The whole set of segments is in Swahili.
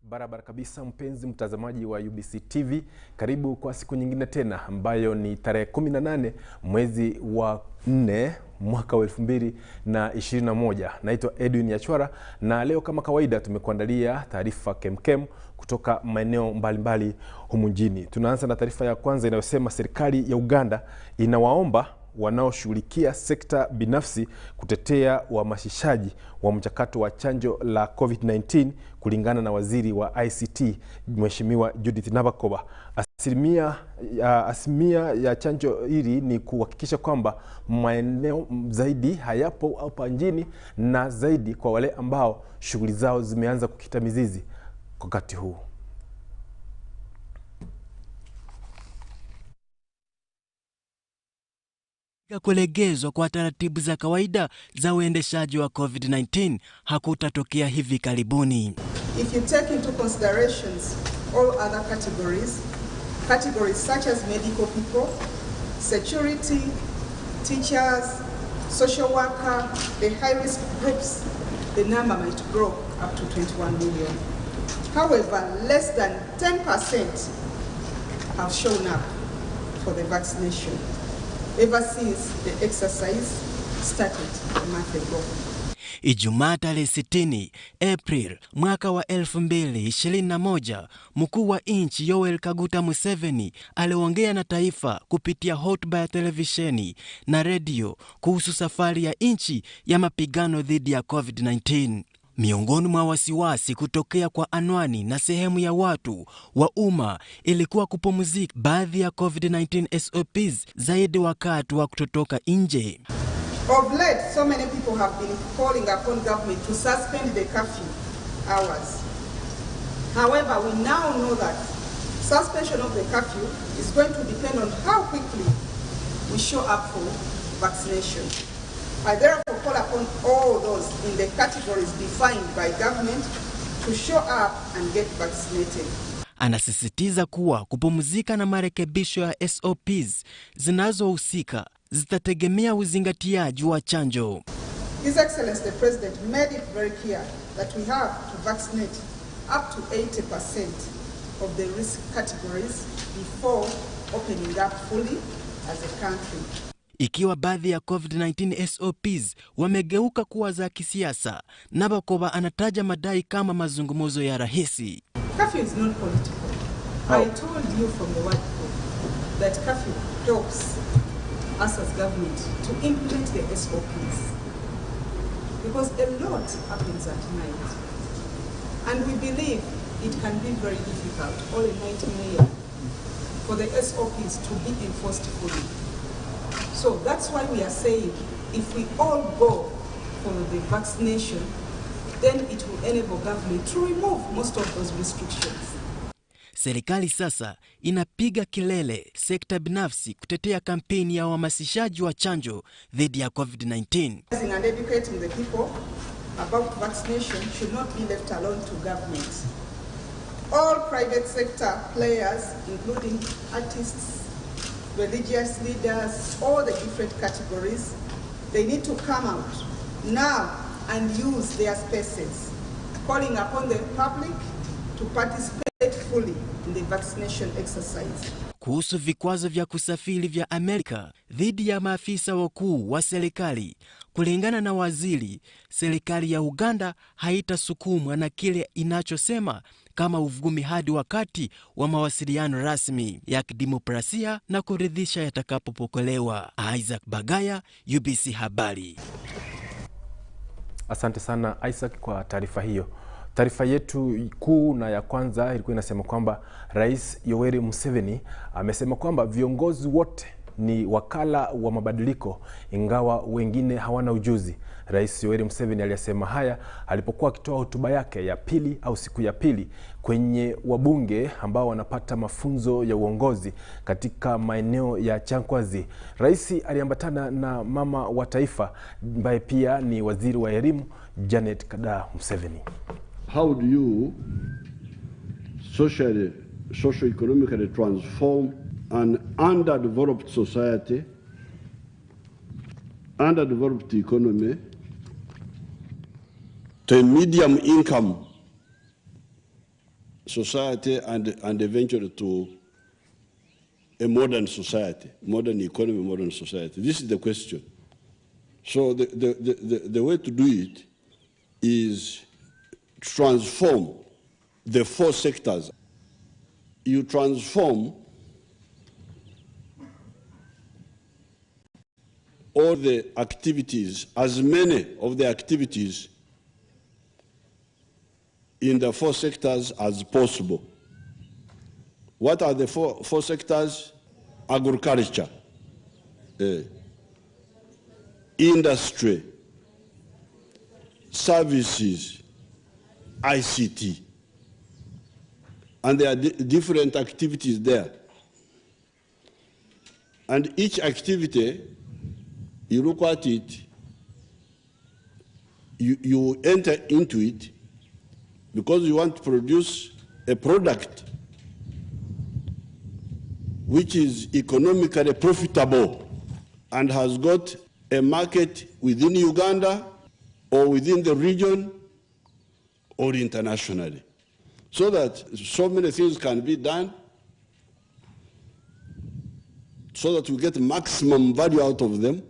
Barabara kabisa mpenzi mtazamaji wa UBC TV, karibu kwa siku nyingine tena ambayo ni tarehe 18 mwezi wa 4 mwaka wa 2021. Naitwa Edwin Nyachwara na leo kama kawaida tumekuandalia taarifa kemkem kutoka maeneo mbalimbali humu nchini. Tunaanza na taarifa ya kwanza inayosema serikali ya Uganda inawaomba wanaoshughulikia sekta binafsi kutetea uhamasishaji wa mchakato wa chanjo la COVID-19 kulingana na waziri wa ICT Mheshimiwa Judith Nabakoba. Asilimia ya chanjo hili ni kuhakikisha kwamba maeneo zaidi hayapo hapa nchini na zaidi kwa wale ambao shughuli zao zimeanza kukita mizizi wakati huu. Kulegezwa kwa taratibu za kawaida za uendeshaji wa COVID-19 hakutatokea hivi karibuni. If you take into considerations all other categories such as medical people, security, teachers, social worker, the high-risk groups, the number might grow up to 21 million. However, less than 10% have shown up for the vaccination ever since the exercise started a month ago. Ijumaa tarehe 60 April mwaka wa 2021, mkuu wa nchi Yoweri Kaguta Museveni aliongea na taifa kupitia hotuba ya televisheni na redio kuhusu safari ya nchi ya mapigano dhidi ya COVID-19. Miongoni mwa wasiwasi kutokea kwa anwani na sehemu ya watu wa umma ilikuwa kupumzika baadhi ya COVID-19 SOPs zaidi wakati wa kutotoka nje. Of late, so many people have been calling upon government to suspend the curfew hours. However, we now know that suspension of the curfew is going to depend on how quickly we show up for vaccination. I therefore call upon all those in the categories defined by government to show up and get vaccinated. Anasisitiza kuwa kupumzika na marekebisho ya SOPs zinazohusika zitategemea uzingatiaji wa chanjo. His Excellency the President made it very clear that we have to vaccinate up to 80% of the risk categories before opening up fully as a country. Ikiwa baadhi ya COVID-19 SOPs wamegeuka kuwa za kisiasa, Nabakoba anataja madai kama mazungumzo ya rahisi. Curfew is not political. I told you from the word go that curfew helps us as government to implement the SOPs because a lot happens at night and we believe it can be very difficult all a nightmare for the SOPs to be enforced fully. So that's why we are saying if we all go for the vaccination, then it will enable government to remove most of those restrictions. Serikali sasa inapiga kilele sekta binafsi kutetea kampeni ya uhamasishaji wa chanjo dhidi ya COVID-19. And educating the people about vaccination should not be left alone to government. All private sector players, including artists, religious leaders, all the different categories, they need to come out now and use their spaces, calling upon the public to participate fully in the vaccination exercise. Kuhusu vikwazo vya kusafiri vya Amerika dhidi ya maafisa wakuu wa serikali, kulingana na waziri, serikali ya Uganda haitasukumwa na kile inachosema kama uvumi hadi wakati wa mawasiliano rasmi ya kidemokrasia na kuridhisha yatakapopokelewa. Isaac Bagaya, UBC Habari. Asante sana Isaac kwa taarifa hiyo. Taarifa yetu kuu na ya kwanza ilikuwa inasema kwamba Rais Yoweri Museveni amesema kwamba viongozi wote ni wakala wa mabadiliko ingawa wengine hawana ujuzi. Rais Yoweri Museveni aliyasema haya alipokuwa akitoa hotuba yake ya pili au siku ya pili kwenye wabunge ambao wanapata mafunzo ya uongozi katika maeneo ya Chankwazi. Rais aliambatana na mama wa taifa ambaye pia ni waziri wa elimu Janet Kada Museveni. How do you socio-economically transform an underdeveloped society, underdeveloped economy to a medium income society and eventually to a modern society, modern economy, modern society? This is the question. So the way to do it is transform the 4 sectors. You transform all the activities, as many of the activities in the 4 sectors as possible. What are the four sectors? Agriculture, industry, services, ICT. And there are different activities there. And each activity, you look at it, you enter into it because you want to produce a product which is economically profitable and has got a market within Uganda or within the region or internationally. So that so many things can be done so that we get maximum value out of them,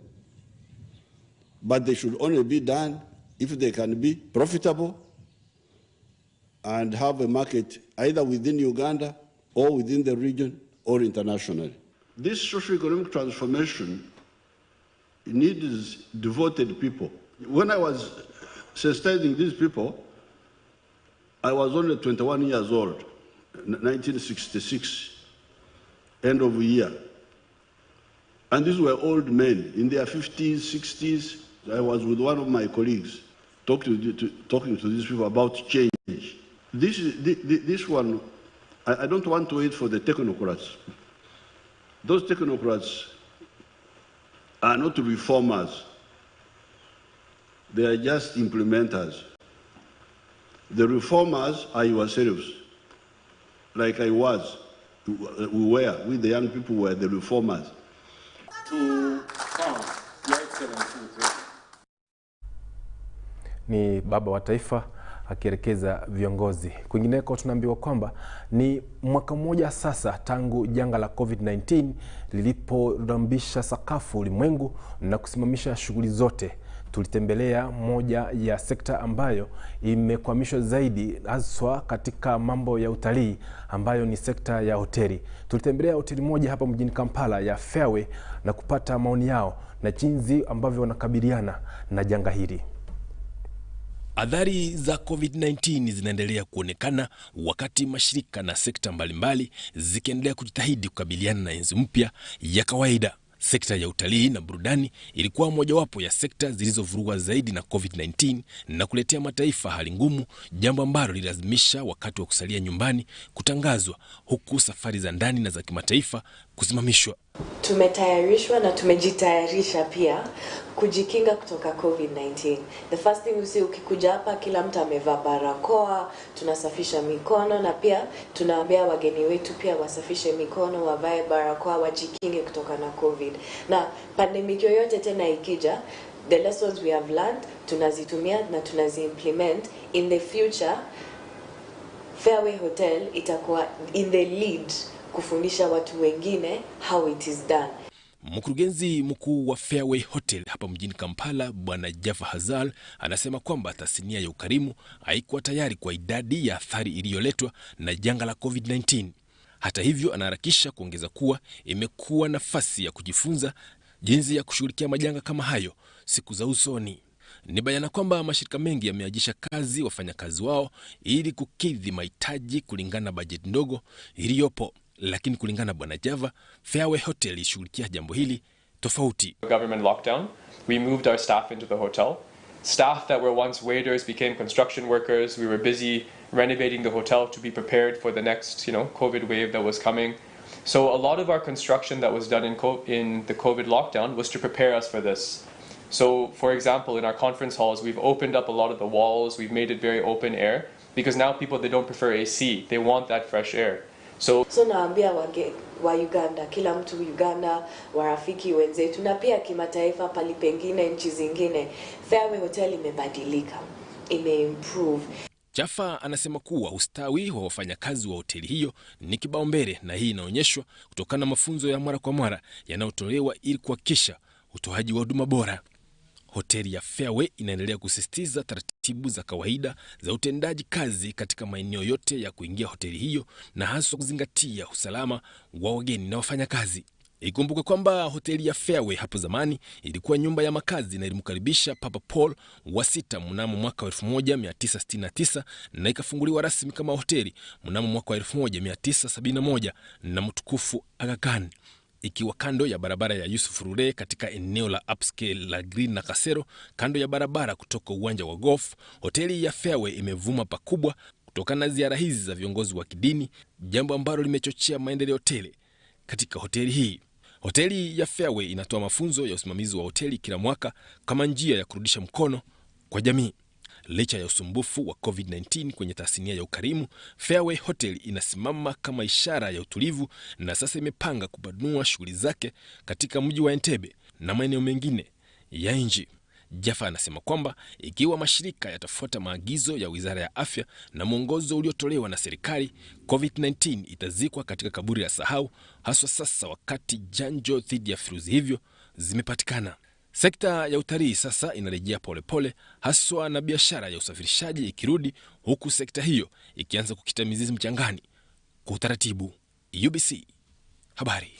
but they should only be done if they can be profitable and have a market either within Uganda or within the region or internationally. This socio-economic transformation needs devoted people. When I was sensitizing these people, I was only 21 years old, 1966, end of the year. And these were old men in their 50s, 60s. I was with one of my colleagues talking to these people about change. This one, I don't want to wait for the technocrats. Those technocrats are not reformers. They are just implementers. The reformers are yourselves, like I was. We the young people were the reformers. To come, Your Excellency. Ni baba wa taifa akielekeza viongozi. Kwingineko tunaambiwa kwamba ni mwaka mmoja sasa tangu janga la COVID-19 liliporambisha sakafu ulimwengu na kusimamisha shughuli zote. Tulitembelea moja ya sekta ambayo imekwamishwa zaidi haswa katika mambo ya utalii ambayo ni sekta ya hoteli. Tulitembelea hoteli moja hapa mjini Kampala ya Fairway na kupata maoni yao na jinsi ambavyo wanakabiliana na janga hili. Athari za COVID-19 zinaendelea kuonekana wakati mashirika na sekta mbalimbali zikiendelea kujitahidi kukabiliana na enzi mpya ya kawaida. Sekta ya utalii na burudani ilikuwa mojawapo ya sekta zilizovurugwa zaidi na COVID-19 na kuletea mataifa hali ngumu, jambo ambalo lililazimisha wakati wa kusalia nyumbani kutangazwa, huku safari za ndani na za kimataifa kusimamishwa. Tumetayarishwa na tumejitayarisha pia kujikinga kutoka COVID-19. The first thing we see, ukikuja hapa kila mtu amevaa barakoa, tunasafisha mikono na pia tunaambia wageni wetu pia wasafishe mikono, wavae barakoa, wajikinge kutoka na COVID. Na pandemic yoyote tena ikija, the lessons we have learned tunazitumia na tunaziimplement. In the future, Fairway Hotel itakuwa in the lead kufundisha watu wengine how it is done. Mkurugenzi mkuu wa Fairway Hotel hapa mjini Kampala, Bwana Jaffa Hazal, anasema kwamba tasnia ya ukarimu haikuwa tayari kwa idadi ya athari iliyoletwa na janga la COVID-19. Hata hivyo, anaharakisha kuongeza kuwa imekuwa nafasi ya kujifunza jinsi ya kushughulikia majanga kama hayo siku za usoni. Ni bayana kwamba mashirika mengi yameajisha kazi wafanyakazi wao ili kukidhi mahitaji kulingana na bajeti ndogo iliyopo. Lakini kulingana na Bwana Java, Fairway Hotel ishughulikia jambo hili tofauti. Government lockdown, we moved our staff into the hotel. Staff that were once waiters became construction workers. We were busy renovating the hotel to be prepared for the next, COVID wave that was coming. So a lot of our construction that was done in the COVID lockdown was to prepare us for this. So, for example, in our conference halls, we've opened up a lot of the walls. We've made it very open air because now people, they don't prefer AC. They want that fresh air. So naambia wa Uganda, kila mtu Uganda, warafiki wenzetu na pia kimataifa pali pengine nchi zingine, Fairway Hotel imebadilika, imeimprove. Jaffa anasema kuwa ustawi wa wafanyakazi wa hoteli hiyo ni kipaumbele, na hii inaonyeshwa kutokana na mafunzo ya mara kwa mara yanayotolewa ili kuhakikisha utoaji wa huduma bora. Hoteli ya Fairway inaendelea kusisitiza taratibu za kawaida za utendaji kazi katika maeneo yote ya kuingia hoteli hiyo, na hasa kuzingatia usalama wa wageni na wafanyakazi. Ikumbuke kwamba hoteli ya Fairway hapo zamani ilikuwa nyumba ya makazi na ilimkaribisha Papa Paul wa 6 mnamo mwaka 1969 na ikafunguliwa rasmi kama hoteli mnamo mwaka 1971 na mtukufu Aga Khan, ikiwa kando ya barabara ya Yusuf Rure katika eneo la upscale la Green na Kasero, kando ya barabara kutoka uwanja wa golf. Hoteli ya Fairway imevuma pakubwa kutokana na ziara hizi za viongozi wa kidini, jambo ambalo limechochea maendeleo tele katika hoteli hii. Hoteli ya Fairway inatoa mafunzo ya usimamizi wa hoteli kila mwaka kama njia ya kurudisha mkono kwa jamii. Licha ya usumbufu wa COVID-19 kwenye tasnia ya ukarimu, Fairway Hotel inasimama kama ishara ya utulivu, na sasa imepanga kupanua shughuli zake katika mji wa Entebbe na maeneo mengine ya nchi. Jaffa anasema kwamba ikiwa mashirika yatafuata maagizo ya Wizara ya Afya na mwongozo uliotolewa na serikali, COVID-19 itazikwa katika kaburi la sahau, haswa sasa wakati janjo dhidi ya virusi hivyo zimepatikana. Sekta ya utalii sasa inarejea polepole, haswa na biashara ya usafirishaji ikirudi, huku sekta hiyo ikianza kukita mizizi mchangani kwa utaratibu. UBC habari.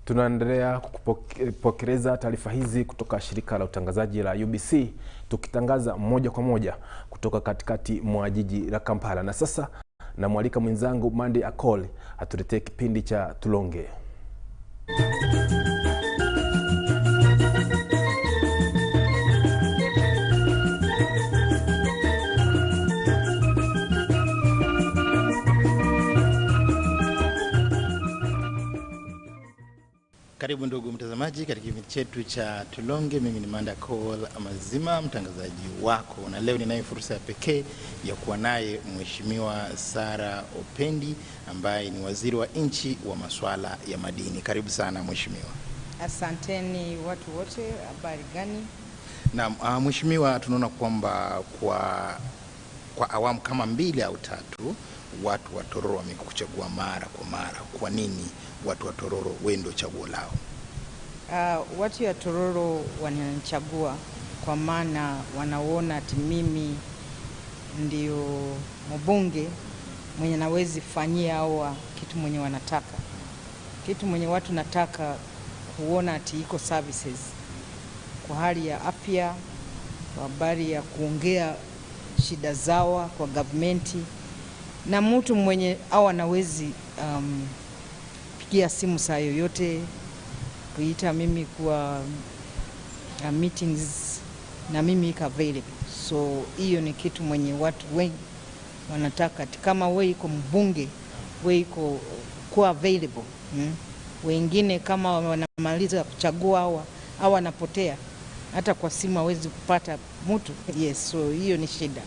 Tunaendelea kupokeleza taarifa hizi kutoka shirika la utangazaji la UBC, tukitangaza moja kwa moja kutoka katikati mwa jiji la Kampala. Na sasa namwalika mwenzangu Mande Akole atuletee kipindi cha Tulonge. Karibu ndugu mtazamaji katika kipindi chetu cha Tulonge. Mimi ni Manda Call Amazima, mtangazaji wako, na leo ninayo fursa ya pekee ya kuwa naye Mheshimiwa Sara Opendi ambaye ni waziri wa nchi wa masuala ya madini. Karibu sana mheshimiwa. Asanteni watu wote, habari gani? Na mheshimiwa, tunaona kwamba kwa awamu kama 2 au 3 watu wa Tororo wamekuchagua mara kwa mara. Kwa nini watu wa Tororo wewe ndio chaguo lao? Watu wa Tororo wananichagua kwa maana wanaona ati mimi ndio mbunge mwenye nawezi fanyia hawa kitu mwenye wanataka. Kitu mwenye watu nataka kuona ati iko services kwa hali ya afya, kwa habari ya kuongea shida zao kwa government, na mtu mwenye au anawezi pigia simu saa yoyote kuita mimi kwa meetings na mimi iko available. So hiyo ni kitu mwenye watu wengi wanataka, kama wewe iko mbunge, wewe iko kuwa available. Wengine kama wanamaliza kuchagua au wanapotea, hata kwa simu hawezi kupata mtu. Yes, so hiyo ni shida.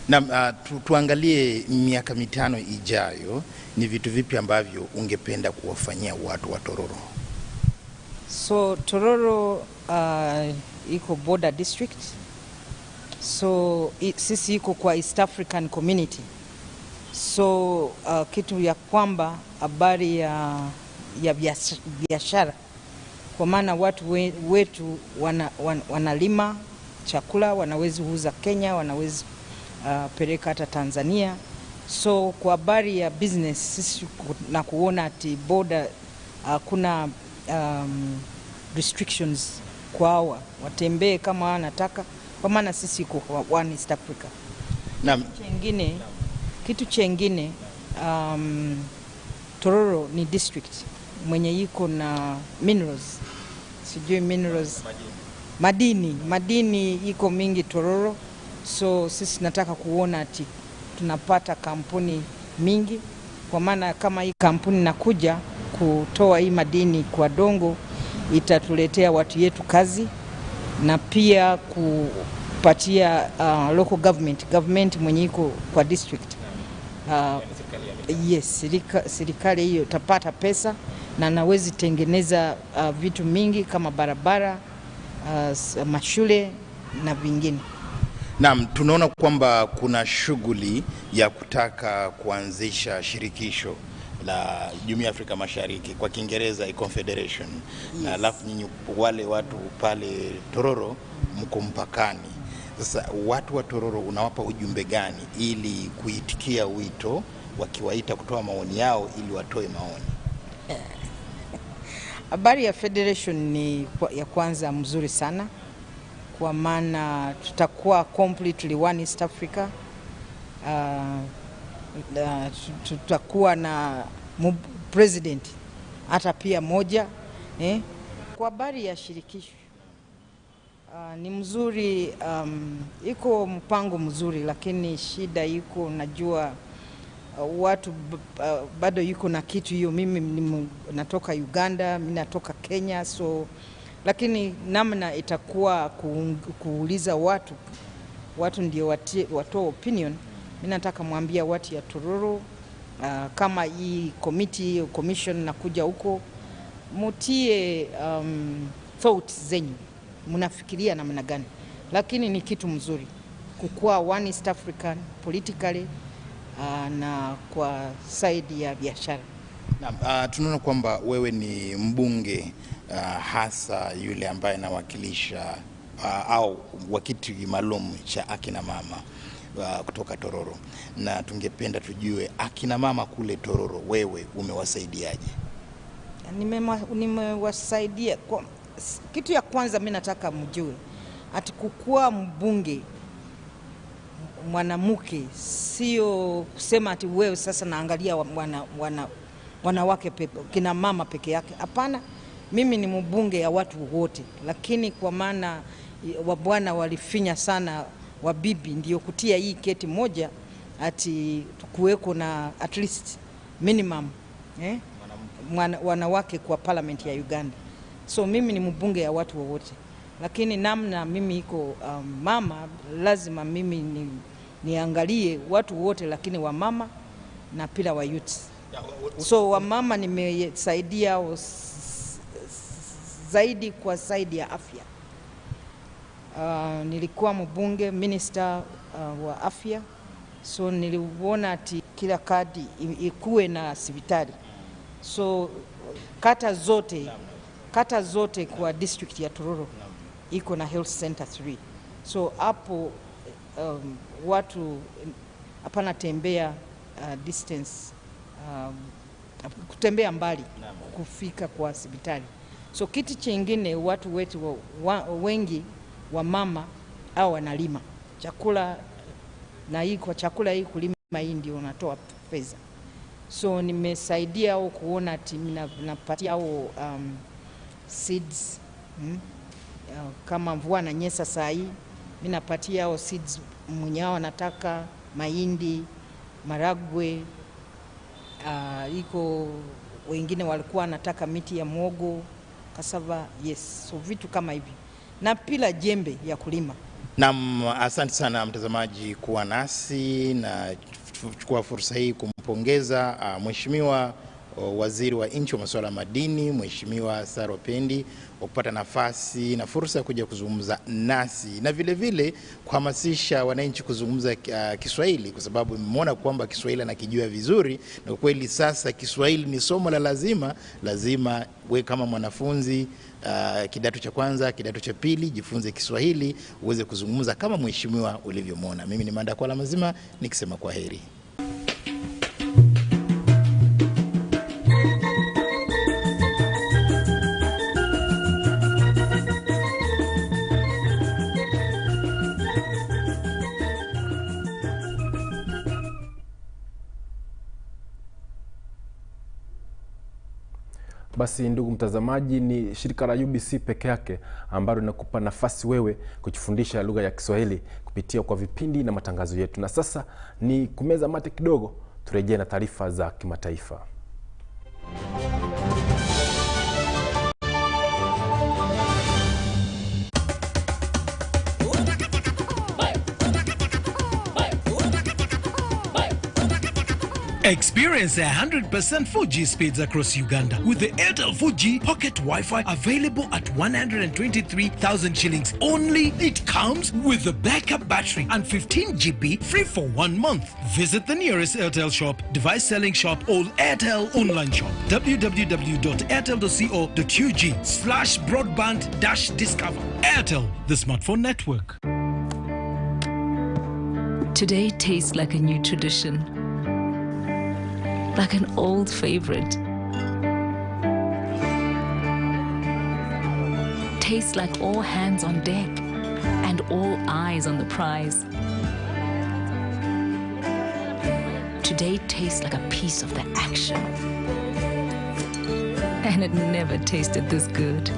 Na tuangalie miaka 5 ijayo, ni vitu vipi ambavyo ungependa kuwafanyia watu wa Tororo? So Tororo iko border district, so sisi iko kwa East African community. So kitu ya kwamba habari ya biashara, kwa maana watu wetu wanalima chakula, wanaweza uza Kenya, wanaweza peleka hata Tanzania. So kwa habari ya business sisi na kuona ati border kuna restrictions kwa hawa watembee kama wanataka, kwa maana sisi iko one East Africa. Kitu chengine Tororo ni district mwenye iko na minerals, sijui minerals, madini iko mingi Tororo. So sisi nataka kuona ati tunapata kampuni mingi, kwa maana kama hii kampuni nakuja kutoa hii madini kwa dongo, itatuletea watu yetu kazi, na pia kupatia local government mwenye iko kwa district. Yes, serikali hiyo tapata pesa na nawezi tengeneza vitu mingi kama barabara, mashule na vingine. Naam, tunaona kwamba kuna shughuli ya kutaka kuanzisha shirikisho la Jumuiya ya Afrika Mashariki, kwa Kiingereza a confederation. Yes. Na alafu nyinyi wale watu pale Tororo mko mpakani. Sasa watu wa Tororo unawapa ujumbe gani ili kuitikia wito wakiwaita kutoa maoni yao ili watoe maoni? Habari ya federation ni ya kwanza mzuri sana, kwa maana tutakuwa completely one East Africa. Tutakuwa na president hata pia moja. Kwa habari ya shirikisho ni mzuri, iko mpango mzuri, lakini shida iko, najua watu bado yuko na kitu hiyo. Mimi natoka Uganda, mimi natoka Kenya, so lakini namna itakuwa kuuliza watu ndio watoe opinion. Mimi nataka mwambia watu ya Tororo, kama hii commission nakuja huko, mutie thoughts zenyu, mnafikiria namna gani, lakini ni kitu mzuri kukua one East African politically na kwa side ya biashara. Tunaona kwamba wewe ni mbunge hasa yule ambaye anawakilisha au wakiti maalum cha akina mama kutoka Tororo, na tungependa tujue akina mama kule Tororo wewe umewasaidiaje? Nimewasaidia kwa kitu ya kwanza, mimi nataka mjue ati kukua mbunge mwanamke sio kusema ati wewe sasa naangalia wanawake kina mama peke yake. Hapana, mimi ni mbunge ya watu wote, lakini kwa maana wabwana walifinya sana wabibi, ndio kutia hii keti moja ati kuweko na at least minimum wanawake kwa parliament ya Uganda. So mimi ni mbunge ya watu wote, lakini namna mimi iko mama, lazima mimi niangalie watu wote, lakini wa mama na pila wa youth. So wa mama nimesaidia zaidi kwa side ya afya. Nilikuwa mbunge minister wa afya, so niliona ati kila kadi ikuwe na hospitali. So kata zote kwa district ya Tororo iko na health center 3. So hapo watu hapana tembea distance, kutembea mbali kufika kwa hospitali. So kitu chingine, watu wetu wengi wa mama au wanalima chakula, na hii kwa chakula hii kulima hii ndio unatoa pesa. So nimesaidia au kuona ati napatia au seeds, kama mvua na nyesa saa hii, mimi napatia au seeds mwenye wanataka mahindi, maragwe, iko wengine walikuwa wanataka miti ya muogo, cassava, yes. So vitu kama hivi, na pila jembe ya kulima. Naam, asante sana mtazamaji kuwa nasi, na chukua fursa hii kumpongeza Mheshimiwa Waziri wa Nchi wa Masuala ya Madini, Mheshimiwa Sara Opendi, kwa kupata nafasi na fursa ya kuja kuzungumza nasi, na vile vile kuhamasisha wananchi kuzungumza Kiswahili, kwa sababu nimeona kwamba Kiswahili anakijua vizuri, na kweli sasa Kiswahili ni somo la lazima we kama mwanafunzi kidato cha kwanza, kidato cha pili, jifunze Kiswahili uweze kuzungumza kama mheshimiwa ulivyomwona. Mimi ni Nyachwara mazima nikisema kwa heri. Basi ndugu mtazamaji, ni shirika la UBC peke yake ambalo linakupa nafasi wewe kujifundisha lugha ya Kiswahili kupitia kwa vipindi na matangazo yetu. Na sasa ni kumeza mate kidogo, turejee na taarifa za kimataifa. Experience 100% 4G speeds across Uganda with the Airtel 4G Pocket Wi-Fi available at 123,000 shillings only. It comes with a backup battery and 15 GB free for 1 month. Visit the nearest Airtel shop, device selling shop or Airtel online shop. www.airtel.co.ug/broadband-discover. Airtel, the smartphone network. Today tastes like a new tradition, like an old favorite. Tastes like all hands on deck and all eyes on the prize. Today tastes like a piece of the action. And it never tasted this good.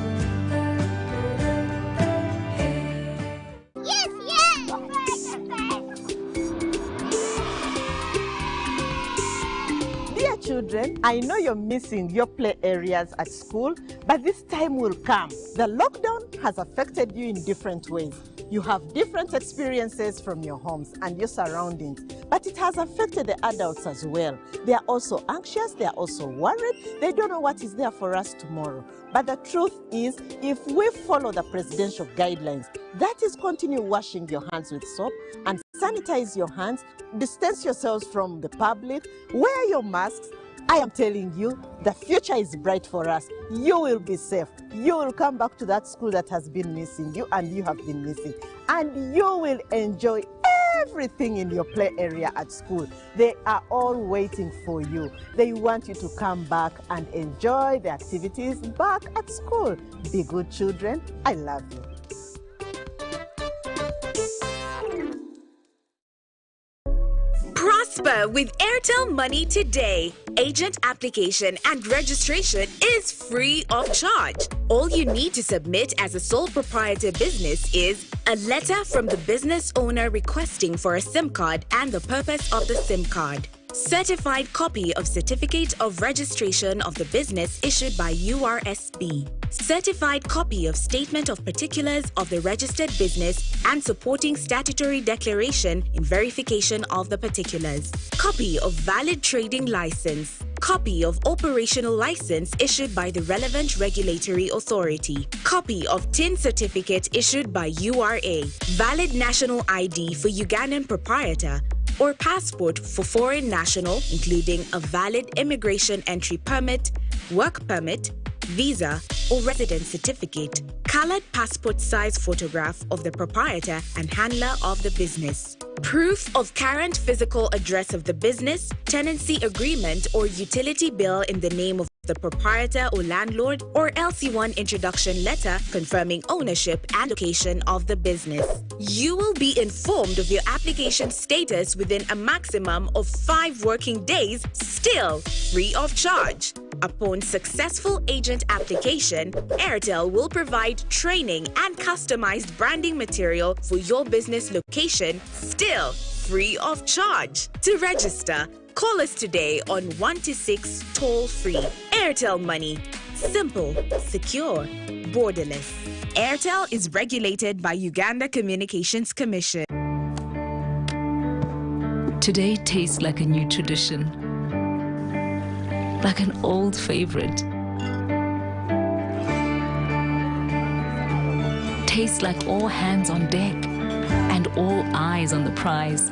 Children, I know you're missing your play areas at school, but this time will come. The lockdown has affected you in different ways. You have different experiences from your homes and your surroundings, but it has affected the adults as well. They are also anxious, they are also worried, they don't know what is there for us tomorrow. But the truth is, if we follow the presidential guidelines, that is continue washing your hands with soap and sanitize your hands, distance yourselves from the public, wear your masks, I am telling you, the future is bright for us. You will be safe. You will come back to that school that has been missing you and you have been missing. And you will enjoy everything in your play area at school. They are all waiting for you. They want you to come back and enjoy the activities back at school. Be good children. I love you. Prosper with Airtel Money today. Agent application and registration is free of charge. All you need to submit as a sole proprietor business is a letter from the business owner requesting for a SIM card and the purpose of the SIM card. Certified copy of Certificate of Registration of the Business issued by URSB. Certified copy of Statement of Particulars of the registered business and supporting statutory declaration in verification of the particulars. Copy of valid trading license. Copy of operational license issued by the relevant regulatory authority. Copy of TIN certificate issued by URA. Valid national ID for Ugandan proprietor or passport for foreign national, including a valid immigration entry permit, work permit, visa, or residence certificate. Colored passport size photograph of the proprietor and handler of the business. Proof of current physical address of the business, tenancy agreement or utility bill in the name of the proprietor or landlord, or LC1 introduction letter confirming ownership and location of the business. You will be informed of your application status within a maximum of 5 working days, still free of charge. Upon successful agent application, Airtel will provide training and customized branding material for your business location, still free of charge. To register, call us today on 126 toll-free. Airtel Money. Simple, secure, borderless. Airtel is regulated by Uganda Communications Commission. Today tastes like a new tradition, like an old favorite. Tastes like all hands on deck and all eyes on the prize.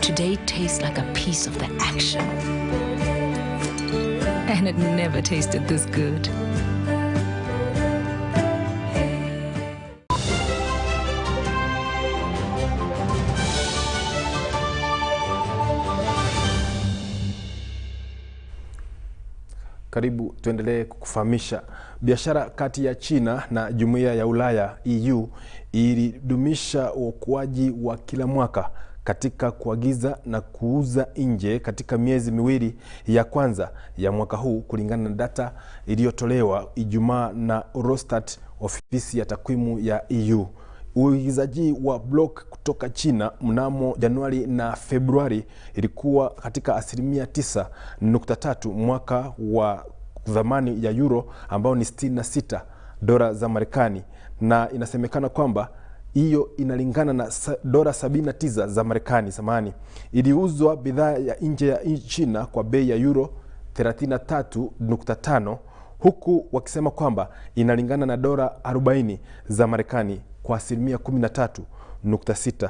Today tastes like a piece of the action. And it never tasted this good. Karibu tuendelee kukufahamisha. Biashara kati ya China na Jumuiya ya Ulaya EU ilidumisha ukuaji wa kila mwaka katika kuagiza na kuuza nje katika miezi miwili ya kwanza ya mwaka huu, kulingana na data iliyotolewa Ijumaa na Eurostat, ofisi ya takwimu ya EU. Uagizaji wa block kutoka China mnamo Januari na Februari ilikuwa katika 9.3 mwaka wa thamani ya euro ambao ni $66 za Marekani, na inasemekana kwamba hiyo inalingana na dola 79 za Marekani. Samani iliuzwa bidhaa ya nje ya China kwa bei ya euro 33.5, huku wakisema kwamba inalingana na dola 40 za Marekani kwa asilimia 13.6.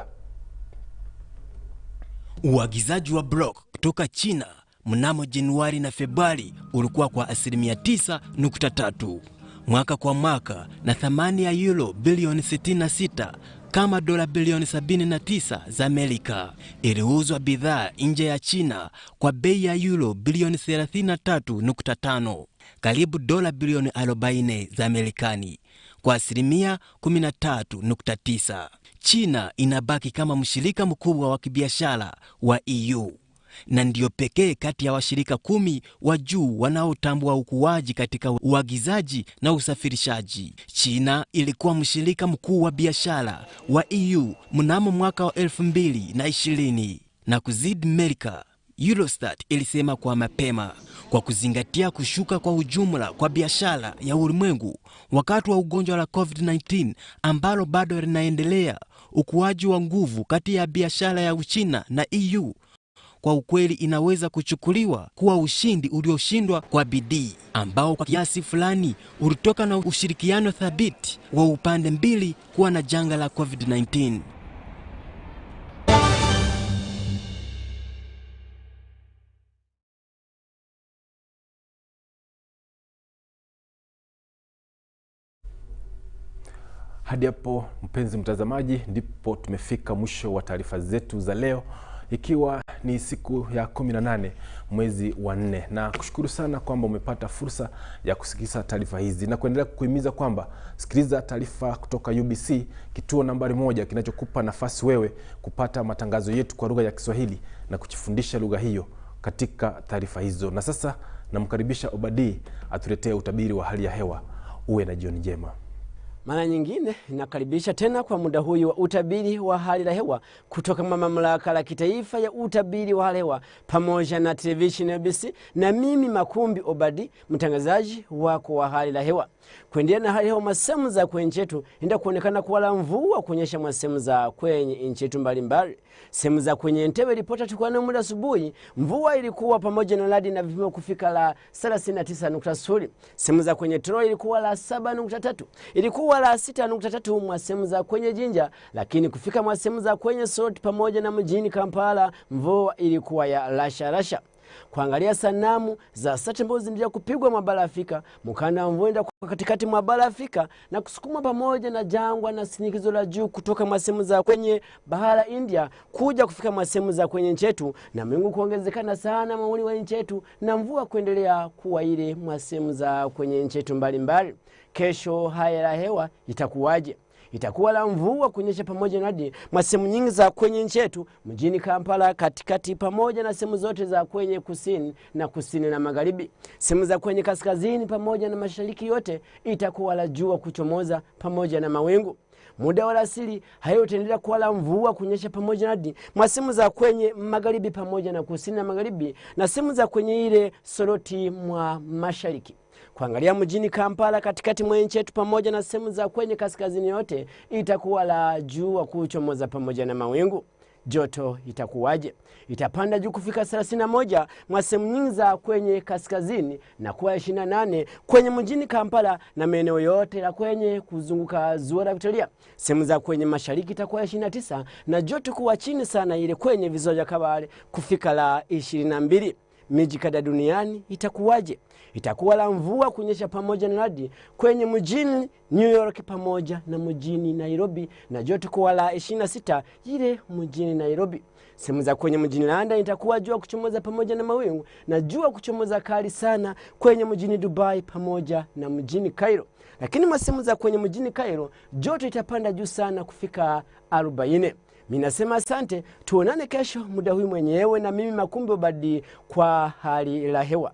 Uagizaji wa block kutoka China mnamo Januari na Februari ulikuwa kwa asilimia 9.3 mwaka kwa mwaka, na thamani ya euro bilioni 66 kama dola bilioni 79 za Amerika. Iliuzwa bidhaa nje ya China kwa bei ya euro bilioni 33.5, karibu dola bilioni 40 za Amerikani kwa asilimia 13.9. China inabaki kama mshirika mkubwa wa kibiashara wa EU na ndio pekee kati ya washirika 10 wa juu wanaotambua ukuaji katika uagizaji na usafirishaji. China ilikuwa mshirika mkuu wa biashara wa EU mnamo mwaka wa 2020 na kuzidi Amerika, Eurostat ilisema kwa mapema. Kwa kuzingatia kushuka kwa ujumla kwa biashara ya ulimwengu wakati wa ugonjwa la COVID-19 ambalo bado linaendelea, ukuaji wa nguvu kati ya biashara ya Uchina na EU kwa ukweli inaweza kuchukuliwa kuwa ushindi ulioshindwa kwa bidii, ambao kwa kiasi fulani ulitoka na ushirikiano thabiti wa upande mbili kuwa na janga la COVID-19. Hadi hapo mpenzi mtazamaji, ndipo tumefika mwisho wa taarifa zetu za leo, ikiwa ni siku ya 18 mwezi wa 4, na kushukuru sana kwamba umepata fursa ya kusikiliza taarifa hizi, na kuendelea kukuhimiza kwamba sikiliza taarifa kutoka UBC, kituo nambari 1 kinachokupa nafasi wewe kupata matangazo yetu kwa lugha ya Kiswahili na kujifundisha lugha hiyo katika taarifa hizo. Na sasa namkaribisha Obadi atuletee utabiri wa hali ya hewa. Uwe na jioni njema. Mara nyingine nakaribisha tena kwa muda huyu wa utabiri wa hali ya hewa kutoka mamlaka la kitaifa ya utabiri wa hali ya hewa pamoja na television UBC, na mimi Makumbi Obadi, mtangazaji wako wa hali ya hewa. Kuendelea na hali ya hewa, masehemu za kwenye nchi yetu enda kuonekana kuwa la mvua kunyesha masehemu za kwenye nchi yetu mbalimbali. Sehemu za kwenye Entebbe ripota tukua na muda asubuhi mvua ilikuwa pamoja na radi na vipimo kufika la 39.0. Sehemu za kwenye Troy ilikuwa la 7.3. Ilikuwa la 6.3 mwa sehemu za kwenye Jinja, lakini kufika mwa sehemu za kwenye Sort pamoja na mjini Kampala mvua ilikuwa ya rasha. Kuangalia sanamu za Satembo zinaendelea kupigwa mwa bara Afrika, mkanda wa mvua enda katikati mwa bara Afrika na kusukuma pamoja na jangwa na sinikizo la juu kutoka mwa sehemu za kwenye bahara India kuja kufika mwa sehemu za kwenye nchi yetu, na mwingu kuongezekana sana mauli wa nchi yetu na mvua kuendelea kuwa ile mwa sehemu za kwenye nchi yetu mbalimbali. Kesho hali ya hewa itakuwaje? Itakuwa la mvua kunyesha pamoja na radi masehemu nyingi za kwenye nchi yetu, mjini Kampala katikati pamoja na sehemu zote za kwenye kusini na magharibi. Sehemu za kwenye kaskazini pamoja na mashariki yote itakuwa la jua kuchomoza pamoja na mawingu. Muda wa alasiri hayo itaendelea kuwa la mvua kunyesha pamoja na radi masehemu za kwenye magharibi pamoja na kusini na magharibi na sehemu za kwenye ile soroti mwa mashariki. Kuangalia mjini Kampala katikati mwa nchi yetu pamoja na sehemu za kwenye kaskazini yote itakuwa la jua kuchomoza pamoja na mawingu. Joto itakuwaje? Itapanda juu kufika 31 mwa sehemu nyingi za kwenye kaskazini na kuwa 28 kwenye mjini Kampala na maeneo yote la kwenye kuzunguka ziwa la Victoria. Sehemu za kwenye mashariki itakuwa 29 na joto kuwa chini sana ile kwenye visiwa vya Kabale kufika la 22. Miji kadhaa duniani itakuwaje? Itakuwa la mvua kunyesha pamoja na radi kwenye mjini New York pamoja na mjini Nairobi na joto kuwa la 26 ile mjini Nairobi. Sehemu za kwenye mjini London itakuwa jua kuchomoza pamoja na mawingu na jua kuchomoza kali sana kwenye mjini Dubai pamoja na mjini Cairo. Lakini masehemu za kwenye mjini Cairo joto itapanda juu sana kufika 40. Mimi nasema asante, tuonane kesho muda huu mwenyewe na mimi Makumbi Obadi kwa hali la hewa.